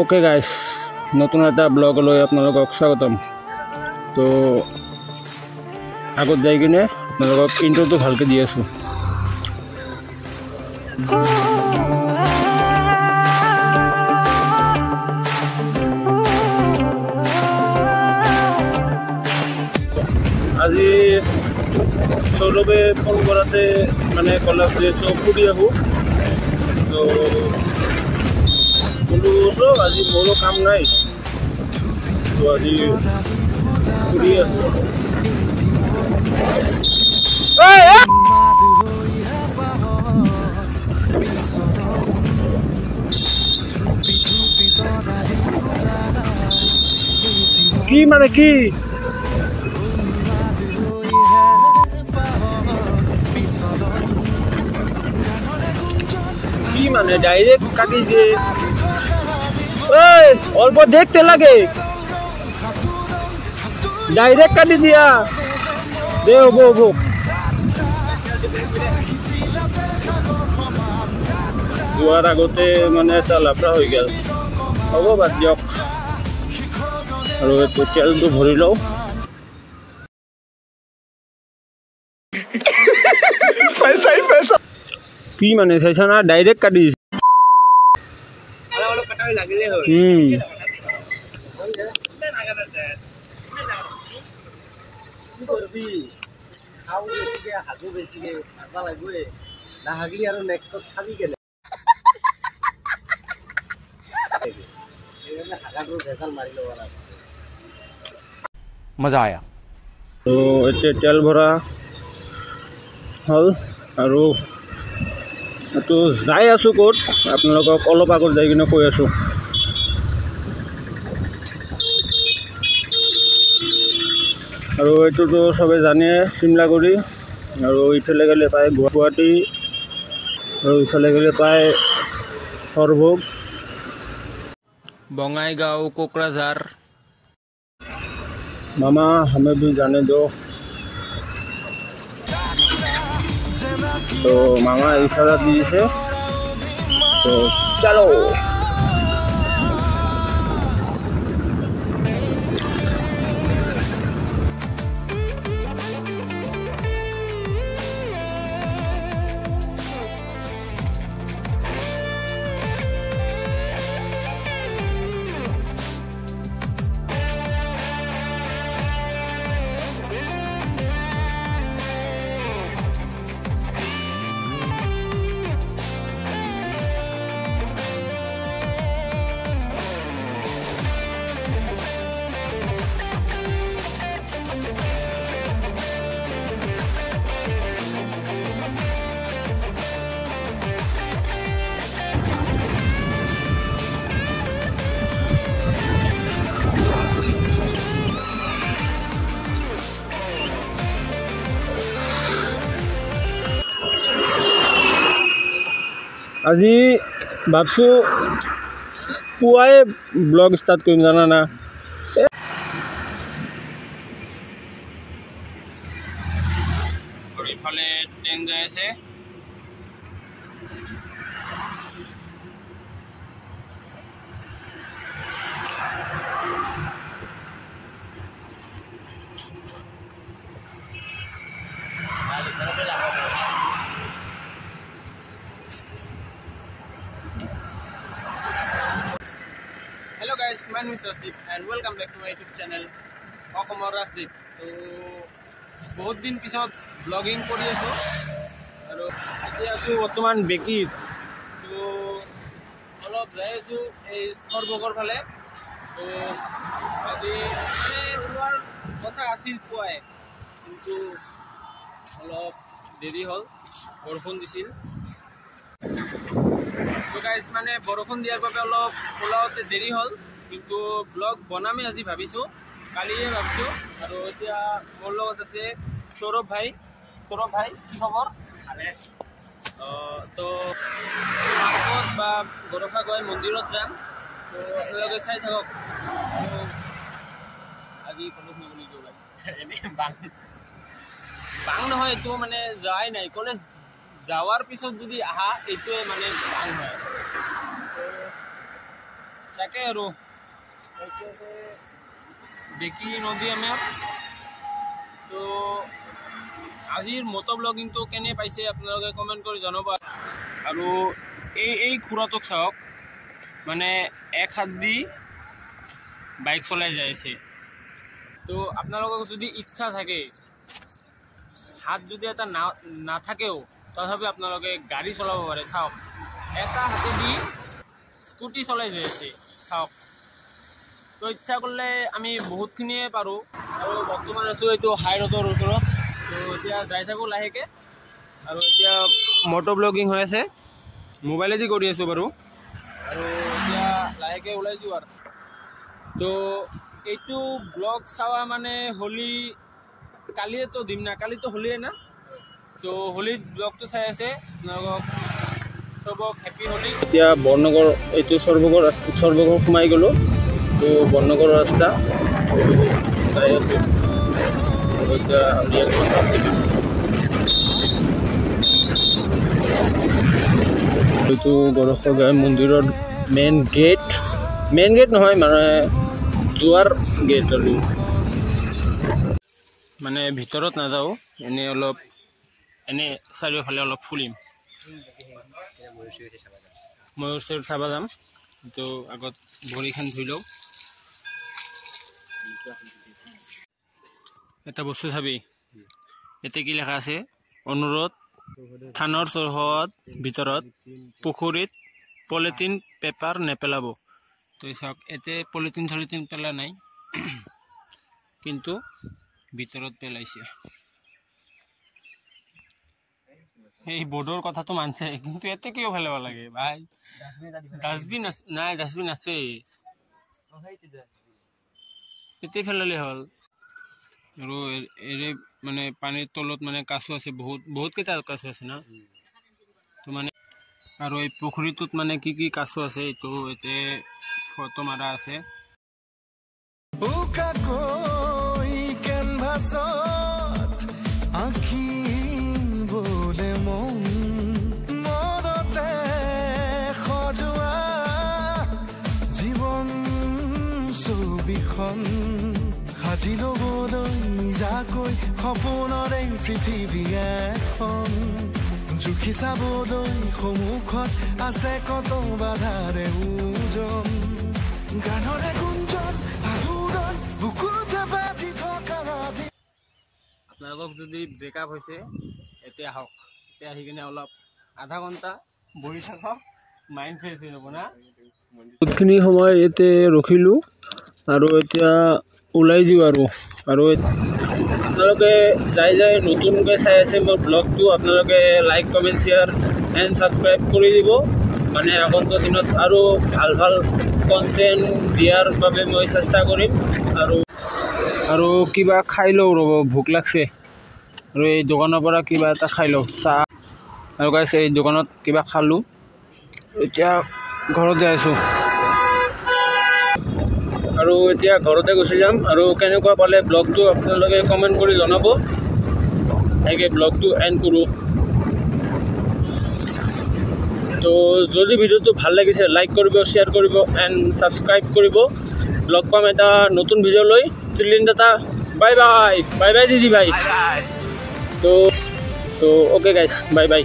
Okay guys, নতুন একটা ব্লগলৈ আপোনালোকক স্বাগতম। তো আগত যাই কিনে আপোনালোকক ইন্ট্ৰটো ভালকৈ দি আছোঁ। আজি সৌৰভে ফোন কৰাতে মানে ক'লে যে চব ফুৰি আহোঁ। তো বোলো আজি মোৰো কাম নাই, তো আজি ফুৰি আহোঁ। কি মানে কি কি মানে ডাইরেক্ট কাটি দিয়ে অল্প দেখতে লাগে, ডাইরেক্ট কাটি দিয়া দে হব হব। যোৱাৰ আগতে মানে এটা লাফৰা হৈ গেল, হ'ব বাদ দিয়ক। আৰু এইটো তেলটো ভৰি লওঁ। কি মানে চাইছা না, ডাইরেক্ট কাটি দিছে। मजा आया। तो इतने तेल भरा हल और तो যাই আছো ক'ত আপোনালোকক অলপ আগত যাই কিনে কৈ আছো। আৰু এইটোতো সবে জানে চিমলাগুৰি, আৰু ইফালে গ'লে পায় গুৱাহাটী, আৰু ইফালে গ'লে পায় সৰভোগ, বঙাইগাঁও, কোকৰাঝাৰ। मामा हमें भी जाने दो। तो मामा इशारा दीजिए, तो चलो। আজি ভাবছো পুৱাই ব্লগ ষ্টাৰ্ট কৰিম, জানা না। ইফালে ট্ৰেইন যাই আছে। Hello guys, my name is Rasdeep and welcome back to my YouTube channel অসমৰ ৰাজদীপ। তো বহুত দিন পিছত ব্লগিং কৰি আছোঁ, আৰু এতিয়া আছোঁ বৰ্তমান বেকীত। তো অলপ যাই আছোঁ এই সৰভোগৰ ফালে। তো আজি মানে ওলোৱাৰ কথা আছিল পুৱাই, কিন্তু অলপ দেৰি হ'ল, বৰষুণ দিছিল। তো গাইজ মানে বৰষুণ দিয়াৰ বাবে অলপ ওলাওঁতে দেৰি হ'ল, কিন্তু ব্লগ বনামেই আজি ভাবিছোঁ, কালিয়ে ভাবিছোঁ। আৰু এতিয়া মোৰ লগত আছে সৌৰভ ভাই। সৌৰভ ভাই, কি খবৰ? তো পাৰ্কত বা গৰকাগৈ মন্দিৰত যাম, তো আপোনালোকে চাই থাকক। আজি কলেজ নগ'লে এনেই বাং নহয়, এইটো মানে যোৱাই নাই। কলেজ যাওয়াৰ পিছত যদি আহা এইটোৱে মানে বাং হয়। তাকে আৰু দেখি নদী আমাৰ তো আজিৰ মটো ব্লগিংটো কেনে পাইছে আপোনালোকে কমেণ্ট কৰি জনাব আৰু এই খুৰাটোক চাওক মানে এক হাত দি বাইক চলাই যাই আছে তো আপোনালোকক যদি ইচ্ছা থাকে হাত যদি এটা নাথাকেও তথাপি আপোনালোকে গাড়ী চলাব পাৰে চাওক এটা হাতে দি স্কুটি চলাই যাই আছে চাওক তো ইচ্ছা করলে আমি বহুতখিনিয়ে পাৰোঁ আৰু বৰ্তমান আছোঁ এইটো হাই ৰোডৰ ওচৰত তো এতিয়া যাই থাকোঁ লাহেকৈ আৰু এতিয়া মটো ব্লগিং হৈ আছে মোবাইলেদি কৰি আছোঁ বাৰু আৰু এতিয়া লাহেকৈ ওলাই যাওঁ আৰু তো এইটো ব্লগ চাৱা মানে হোলী কালিয়েতো দিম না কালিতো হোলীয়ে না তো হোলীত ব্লগটো চাই আছে আপোনালোকক চবক হেপী হোলী এতিয়া বৰনগৰ এইটো সৰ্বগড় সোমাই গ'লোঁ তো বৰনগৰ ৰাস্তা এইটো গৰখগাঁও মন্দিৰৰ মেইন গেট নহয় মানে যোৱাৰ গেট আৰু মানে ভিতৰত নাযাওঁ এনেই অলপ এনে চাৰিওফালে অলপ ফুৰিম ময়ূৰ চয়ূৰ চাব যাম তো আগত ভৰিখন ধুই লওঁ এটা বস্তু চাবি এতে কি লেখা আছে অনুৰোধ থানৰ চৌহদ ভিতৰত পুখুৰীত পলিথিন পেপাৰ নেপেলাব তো চাওক এতে পলিথিন চলিথিন পেলা নাই কিন্তু ভিতৰত পেলাইছে এই বোৰ্ডৰ কথাটো মানছে কিন্তু এতে কিয় পেলাব লাগে ভাই ডাষ্টবিন নাই ডাষ্টবিন আছে এতে পেলালে হ'ল আৰু এৰে মানে পানীৰ তলত মানে কাছু আছে বহুত কেইটা কাছু আছে না তো মানে আৰু এই পুখুৰীটোত মানে কি কাছু আছে এইটো এতে ফটো মাৰা আছে জীৱন ছবিখন সাজি ল'বলৈ নিজাকৈ সপোনৰে পৃথিৱী এখন জুখি চাবলৈ সন্মুখত আছে কত বাধাৰে ওজন গানৰে গুঞ্জন আলোড়ন বুকুতে বাজি থকা ৰাতি আপোনালোকক যদি ব্ৰেকআপ হৈছে এতিয়া আহক এতিয়া আহি কিনে অলপ আধা ঘণ্টা বহি থাকক মাইণ্ড ফ্ৰেছ হৈ যাব না বহুতখিনি সময় ইয়াতে ৰখিলোঁ আৰু এতিয়া ওলাই দিওঁ আৰু আপোনালোকে যাই নতুনকৈ চাই আছে মোৰ ব্লগটো আপোনালোকে like comment share and subscribe কৰি দিব মানে আগন্তুক দিনত আৰু ভাল কণ্টেণ্ট দিয়াৰ বাবে মই চেষ্টা কৰিম আৰু কিবা খাই লওঁ ৰ'ব ভোক লাগছে আৰু এই দোকানৰ পৰা কিবা এটা খাই লওঁ চাহ আৰু গাইছ এই দোকানত কিবা খালোঁ এতিয়া ঘৰতে আছোঁ আৰু এতিয়া ঘৰতে গুচি যাম আৰু কেনেকুৱা পালে ব্লগটো আপোনালোকে কমেণ্ট কৰি জনাব এনেকৈ ব্লগটো এণ্ড কৰোঁ তো যদি ভিডিঅ'টো ভাল লাগিছে লাইক কৰিব শ্বেয়াৰ কৰিব এণ্ড ছাবস্ক্ৰাইব কৰিব লগ পাম এটা নতুন ভিডিঅ' লৈ চিলিন দাদা বাই বাই দিদি ভাই তো ওকে গাইছ বাই বাই